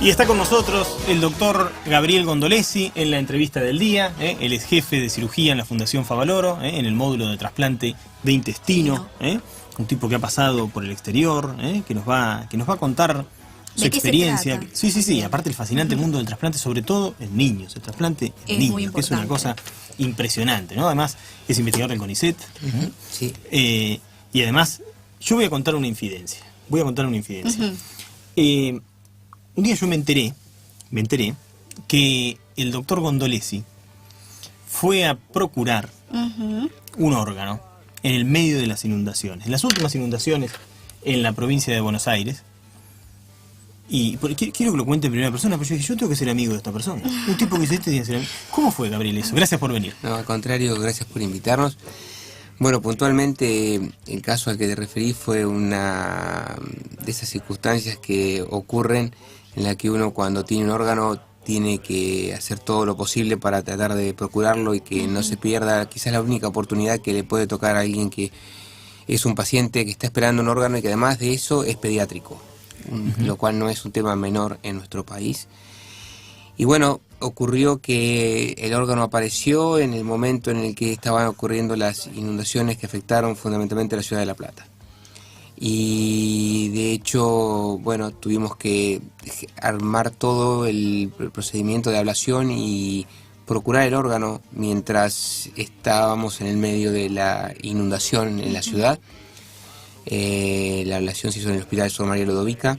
Y está con nosotros el doctor Gabriel Gondolesi en la entrevista del día. Él es jefe de cirugía en la Fundación Favaloro, en el módulo de trasplante de intestino. Un tipo que ha pasado por el exterior, que nos va a contar su experiencia. Sí. Aparte el fascinante mundo del trasplante, sobre todo en niños. El trasplante en niños, que es una cosa impresionante, ¿no? Además, es investigador del CONICET. Sí. Y además, yo voy a contar una infidencia. Un día yo me enteré que el doctor Gondolesi fue a procurar un órgano en el medio de las inundaciones, las últimas inundaciones en la provincia de Buenos Aires. Y quiero que lo cuente en primera persona, pero yo tengo que ser amigo de esta persona. Un tipo que se tiene que ser amigo. ¿Cómo fue, Gabriel, eso? Gracias por venir. No, al contrario, gracias por invitarnos. Bueno, puntualmente el caso al que te referí fue una de esas circunstancias que ocurren en la que uno, cuando tiene un órgano, tiene que hacer todo lo posible para tratar de procurarlo y que no se pierda quizás la única oportunidad que le puede tocar a alguien que es un paciente que está esperando un órgano y que además de eso es pediátrico, lo cual no es un tema menor en nuestro país. Y bueno, ocurrió que el órgano apareció en el momento en el que estaban ocurriendo las inundaciones que afectaron fundamentalmente a la ciudad de La Plata. Y de hecho, bueno, tuvimos que armar todo el procedimiento de ablación y procurar el órgano mientras estábamos en el medio de la inundación en la ciudad. La ablación se hizo en el Hospital Sor María Ludovica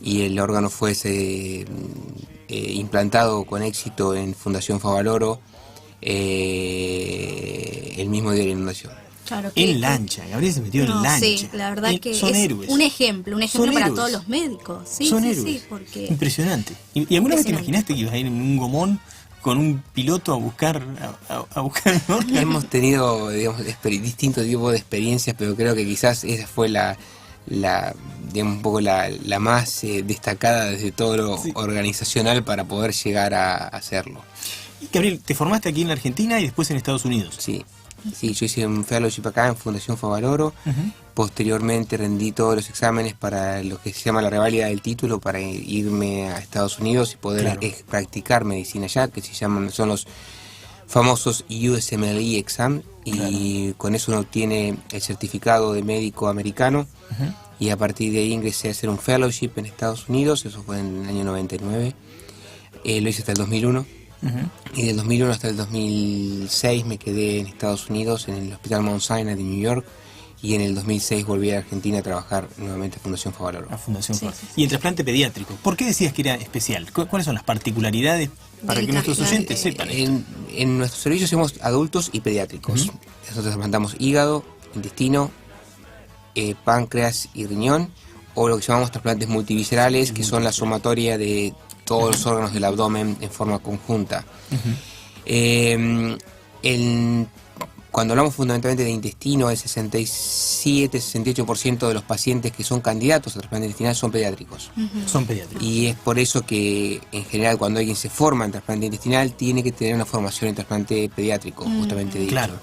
y el órgano fue implantado con éxito en Fundación Favaloro el mismo día de la inundación. Claro en lancha, Gabriel se metió en lancha. Sí, la verdad que son es héroes. un ejemplo para todos los médicos. Son héroes. Porque impresionante. ¿Y alguna vez te imaginaste que ibas a ir en un gomón con un piloto a buscar un órgano? Hemos tenido, digamos, distintos tipos de experiencias, pero creo que quizás esa fue digamos, un poco la más destacada desde todo lo organizacional para poder llegar a hacerlo. Gabriel, te formaste aquí en la Argentina y después en Estados Unidos. Sí, yo hice un fellowship acá en Fundación Favaloro. Posteriormente rendí todos los exámenes para lo que se llama la reválida del título para irme a Estados Unidos y poder practicar medicina allá, que son los famosos USMLE exam, y con eso uno obtiene el certificado de médico americano. Y a partir de ahí ingresé a hacer un fellowship en Estados Unidos, eso fue en el año 99. Lo hice hasta el 2001. Y del 2001 hasta el 2006 me quedé en Estados Unidos, en el Hospital Mount Sinai de New York, y en el 2006 volví a Argentina a trabajar nuevamente en Fundación Favaloro. Y el trasplante pediátrico, ¿por qué decías que era especial? ¿Cuáles son las particularidades para que nuestros oyentes sepan esto? En nuestro servicio hacemos adultos y pediátricos. Nosotros trasplantamos hígado, intestino, páncreas y riñón, o lo que llamamos trasplantes multiviscerales, que son la sumatoria de todos los órganos del abdomen en forma conjunta. Cuando hablamos fundamentalmente de intestino, el 67-68% de los pacientes que son candidatos a trasplante intestinal son pediátricos. Son pediátricos. Y es por eso que, en general, cuando alguien se forma en trasplante intestinal, tiene que tener una formación en trasplante pediátrico, justamente dicho. Claro.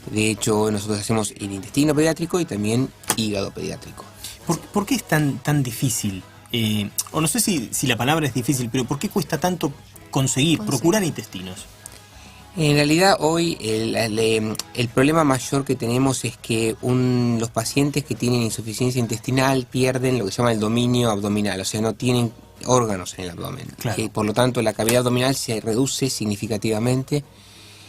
De hecho, nosotros hacemos el intestino pediátrico y también hígado pediátrico. ¿Por qué es tan difícil? O no sé si la palabra es difícil, pero ¿por qué cuesta tanto procurar intestinos? En realidad hoy el problema mayor que tenemos es que los pacientes que tienen insuficiencia intestinal pierden lo que se llama el dominio abdominal, o sea, no tienen órganos en el abdomen. Por lo tanto, la cavidad abdominal se reduce significativamente,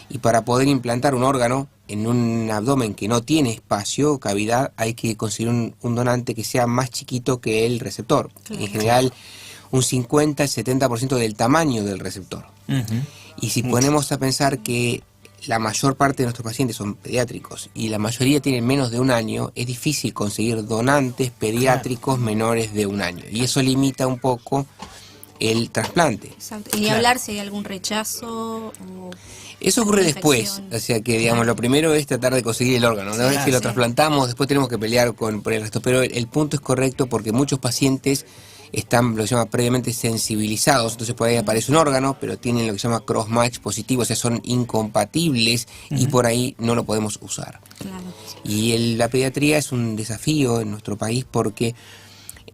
y para poder implantar un órgano en un abdomen que no tiene espacio, cavidad, hay que conseguir un donante que sea más chiquito que el receptor. En general, un 50-70% del tamaño del receptor. Y si ponemos a pensar que la mayor parte de nuestros pacientes son pediátricos y la mayoría tienen menos de un año, es difícil conseguir donantes pediátricos menores de un año. Y eso limita un poco el trasplante. Exacto. Y hablar si hay algún rechazo o... Eso ocurre después, o sea que, digamos, lo primero es tratar de conseguir el órgano. Una vez que lo trasplantamos, después tenemos que pelear por el resto. Pero el punto es correcto porque muchos pacientes están, lo que se llama, previamente sensibilizados. Entonces por ahí aparece un órgano, pero tienen lo que se llama cross-match positivo, o sea, son incompatibles y por ahí no lo podemos usar. Y la pediatría es un desafío en nuestro país porque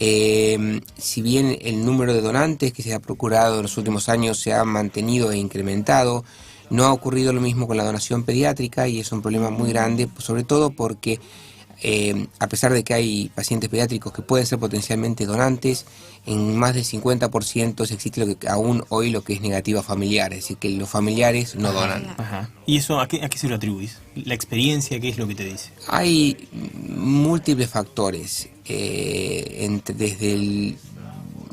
Si bien el número de donantes que se ha procurado en los últimos años se ha mantenido e incrementado, no ha ocurrido lo mismo con la donación pediátrica, y es un problema muy grande, sobre todo porque a pesar de que hay pacientes pediátricos que pueden ser potencialmente donantes, en más del 50% existe lo que aún hoy lo que es negativa familiar, es decir, que los familiares no donan. Ajá. ¿Y eso a qué se lo atribuís? ¿La experiencia qué es lo que te dice? Hay múltiples factores, desde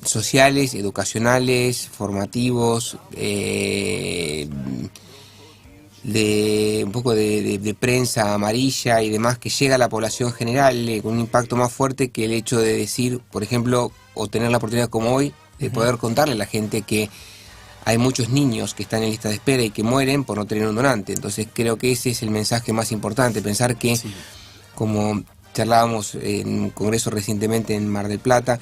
sociales, educacionales, formativos, de un poco de prensa amarilla y demás, que llega a la población general con un impacto más fuerte que el hecho de decir, por ejemplo, o tener la oportunidad como hoy de poder contarle a la gente que hay muchos niños que están en lista de espera y que mueren por no tener un donante. Entonces creo que ese es el mensaje más importante, pensar que, como charlábamos en un congreso recientemente en Mar del Plata,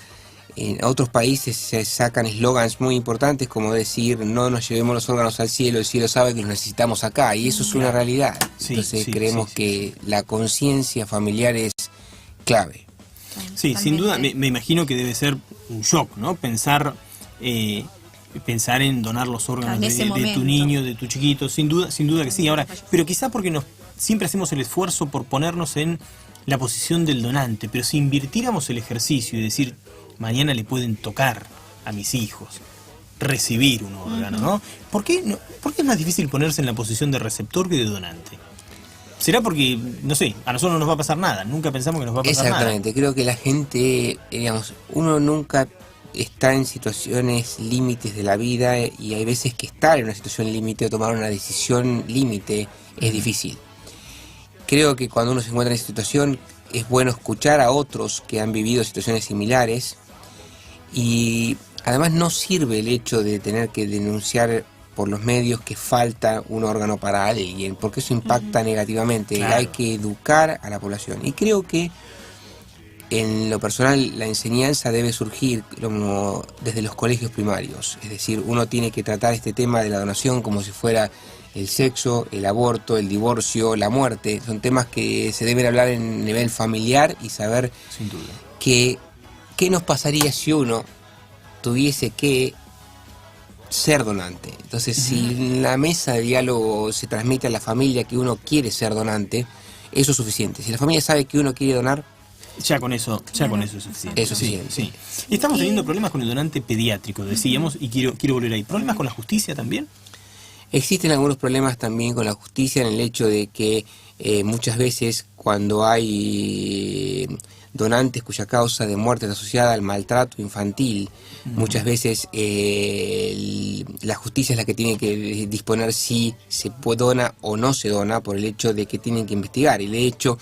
en otros países se sacan eslogans muy importantes como decir: no nos llevemos los órganos al cielo, el cielo sabe que los necesitamos acá, y eso es una realidad. Entonces creemos que la conciencia familiar es clave. Sí, sin duda, me imagino que debe ser un shock, ¿no? Pensar en donar los órganos de tu niño, de tu chiquito, sin duda que sí. Ahora, pero quizá porque siempre hacemos el esfuerzo por ponernos en la posición del donante, pero si invirtiéramos el ejercicio y decir: mañana le pueden tocar a mis hijos recibir un órgano, ¿no? ¿Por qué es más difícil ponerse en la posición de receptor que de donante? ¿Será porque, no sé, a nosotros no nos va a pasar nada? Nunca pensamos que nos va a pasar nada. Exactamente, creo que la gente, digamos, uno nunca está en situaciones límites de la vida, y hay veces que estar en una situación límite o tomar una decisión límite es difícil. Creo que cuando uno se encuentra en esa situación es bueno escuchar a otros que han vivido situaciones similares, y además no sirve el hecho de tener que denunciar por los medios que falta un órgano para alguien, porque eso impacta negativamente. Claro. Hay que educar a la población, y creo que en lo personal la enseñanza debe surgir como desde los colegios primarios, es decir, uno tiene que tratar este tema de la donación como si fuera el sexo, el aborto, el divorcio, la muerte. Son temas que se deben hablar en nivel familiar y saber sin duda qué nos pasaría si uno tuviese que ser donante. Entonces, si en la mesa de diálogo se transmite a la familia que uno quiere ser donante, eso es suficiente. Si la familia sabe que uno quiere donar, ya con eso es suficiente. Es suficiente. Sí. Y estamos teniendo problemas con el donante pediátrico, decíamos, y quiero volver ahí. ¿Problemas con la justicia también? Existen algunos problemas también con la justicia, en el hecho de que muchas veces cuando hay donantes cuya causa de muerte es asociada al maltrato infantil, muchas veces la justicia es la que tiene que disponer si se dona o no se dona, por el hecho de que tienen que investigar, y de hecho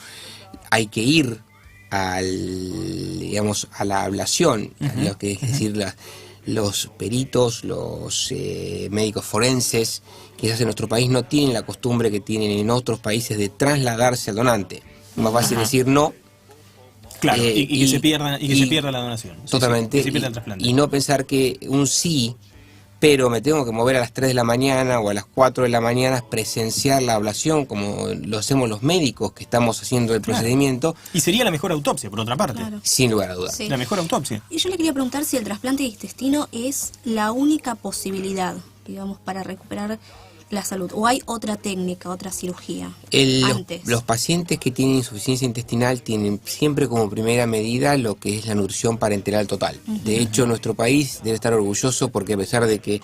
hay que ir a la ablación, lo que es decir, los peritos, los médicos forenses, quizás en nuestro país no tienen la costumbre que tienen en otros países de trasladarse al donante. Más fácil decir no. Claro, y que se pierda la donación. Totalmente. Que se pierda el trasplante. Y no pensar que un sí, pero me tengo que mover a las 3 de la mañana o a las 4 de la mañana, presenciar la ablación como lo hacemos los médicos que estamos haciendo el procedimiento. Y sería la mejor autopsia, por otra parte. Claro. Sin lugar a dudas. Sí. La mejor autopsia. Y yo le quería preguntar si el trasplante de intestino es la única posibilidad, digamos, para recuperar la salud, o hay otra técnica, otra cirugía antes. Los pacientes que tienen insuficiencia intestinal tienen siempre como primera medida lo que es la nutrición parenteral total. De hecho, nuestro país debe estar orgulloso, porque a pesar de que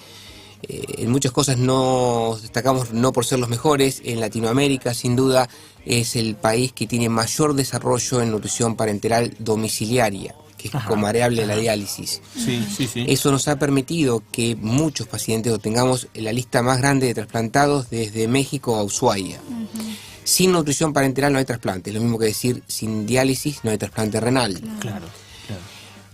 en muchas cosas nos destacamos no por ser los mejores, en Latinoamérica sin duda es el país que tiene mayor desarrollo en nutrición parenteral domiciliaria, que es comparable a la diálisis. Sí. Eso nos ha permitido que muchos pacientes tengamos la lista más grande de trasplantados desde México a Ushuaia. Sin nutrición parenteral no hay trasplante, es lo mismo que decir sin diálisis no hay trasplante renal. Claro.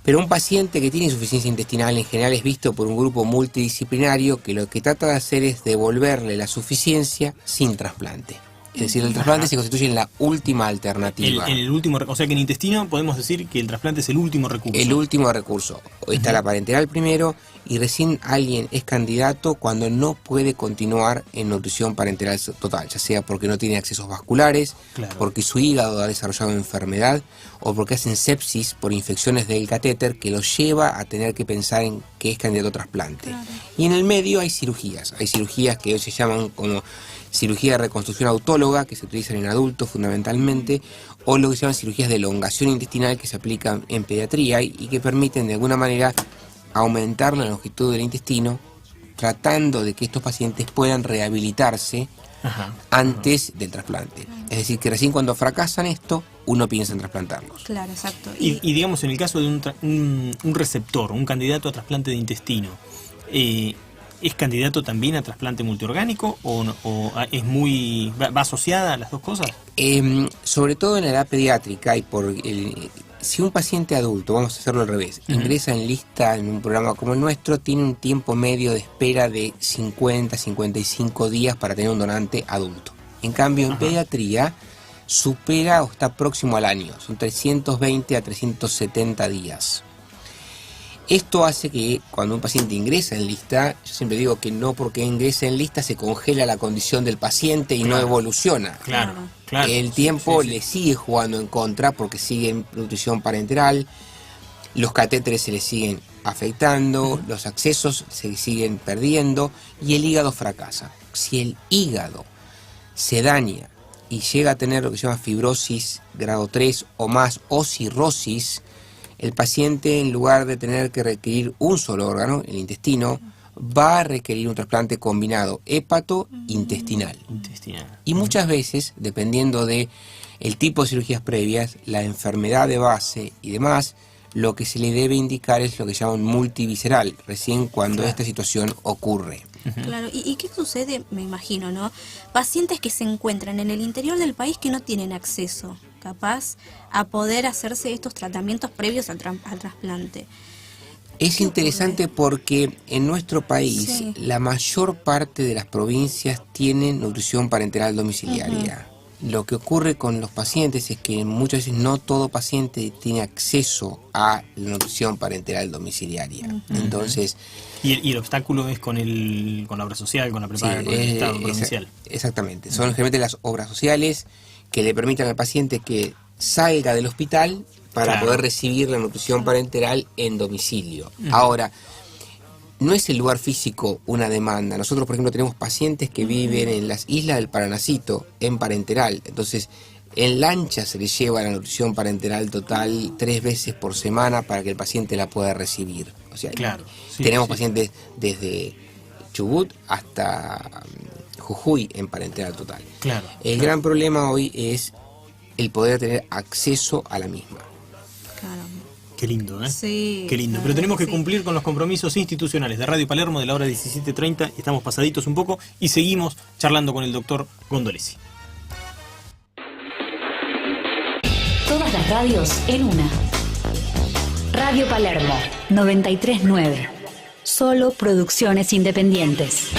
Pero un paciente que tiene insuficiencia intestinal en general es visto por un grupo multidisciplinario que lo que trata de hacer es devolverle la suficiencia sin trasplante. Es decir, el trasplante se constituye en la última alternativa. En el último, o sea que en intestino podemos decir que el trasplante es el último recurso. El último recurso. Está la parenteral primero y recién alguien es candidato cuando no puede continuar en nutrición parenteral total, ya sea porque no tiene accesos vasculares, Claro. porque su hígado ha desarrollado enfermedad o porque hacen sepsis por infecciones del catéter que lo lleva a tener que pensar en que es candidato a trasplante. Claro. Y en el medio hay cirugías que hoy se llaman como cirugía de reconstrucción autóloga, que se utilizan en adultos fundamentalmente, o lo que se llaman cirugías de elongación intestinal, que se aplican en pediatría y que permiten de alguna manera aumentar la longitud del intestino, tratando de que estos pacientes puedan rehabilitarse antes del trasplante. Es decir, que recién cuando fracasan esto, uno piensa en trasplantarlos. Claro, exacto. Y digamos, en el caso de un receptor, un candidato a trasplante de intestino, ¿es candidato también a trasplante multiorgánico o es muy va asociada a las dos cosas? Sobre todo en la edad pediátrica y si un paciente adulto, vamos a hacerlo al revés, ingresa en lista en un programa como el nuestro, tiene un tiempo medio de espera de 50-55 días para tener un donante adulto. En cambio, en pediatría supera o está próximo al año, son 320 a 370 días. Esto hace que cuando un paciente ingresa en lista, yo siempre digo que no porque ingresa en lista se congela la condición del paciente y no evoluciona. Claro. El tiempo le sigue jugando en contra porque sigue en nutrición parenteral, los catéteres se le siguen afectando, los accesos se siguen perdiendo y el hígado fracasa. Si el hígado se daña y llega a tener lo que se llama fibrosis grado 3 o más o cirrosis, el paciente, en lugar de tener que requerir un solo órgano, el intestino, va a requerir un trasplante combinado hepato-intestinal. Y muchas veces, dependiendo de el tipo de cirugías previas, la enfermedad de base y demás, lo que se le debe indicar es lo que llaman multivisceral, recién cuando esta situación ocurre. Claro, ¿y qué sucede? Me imagino, ¿no? Pacientes que se encuentran en el interior del país que no tienen acceso, capaz, a poder hacerse estos tratamientos previos al trasplante. Es interesante porque en nuestro país la mayor parte de las provincias tienen nutrición parenteral domiciliaria. Lo que ocurre con los pacientes es que muchas veces no todo paciente tiene acceso a la nutrición parenteral domiciliaria. Entonces, y el obstáculo es con la obra social, con la prepaga, con el Estado provincial. Exactamente. Son generalmente las obras sociales que le permitan al paciente que salga del hospital para poder recibir la nutrición parenteral en domicilio. Ahora, no es el lugar físico una demanda. Nosotros, por ejemplo, tenemos pacientes que viven en las islas del Paranacito, en parenteral. Entonces, en lancha se les lleva la nutrición parenteral total 3 veces por semana para que el paciente la pueda recibir. O sea, tenemos pacientes desde Chubut hasta Jujuy en parenteral total. El gran problema hoy es el poder tener acceso a la misma. Qué lindo, ¿eh? Sí. Qué lindo. Pero tenemos que cumplir con los compromisos institucionales de Radio Palermo de la hora 17:30. Estamos pasaditos un poco y seguimos charlando con el doctor Gondolesi. Todas las radios en una. Radio Palermo 93.9. Solo producciones independientes.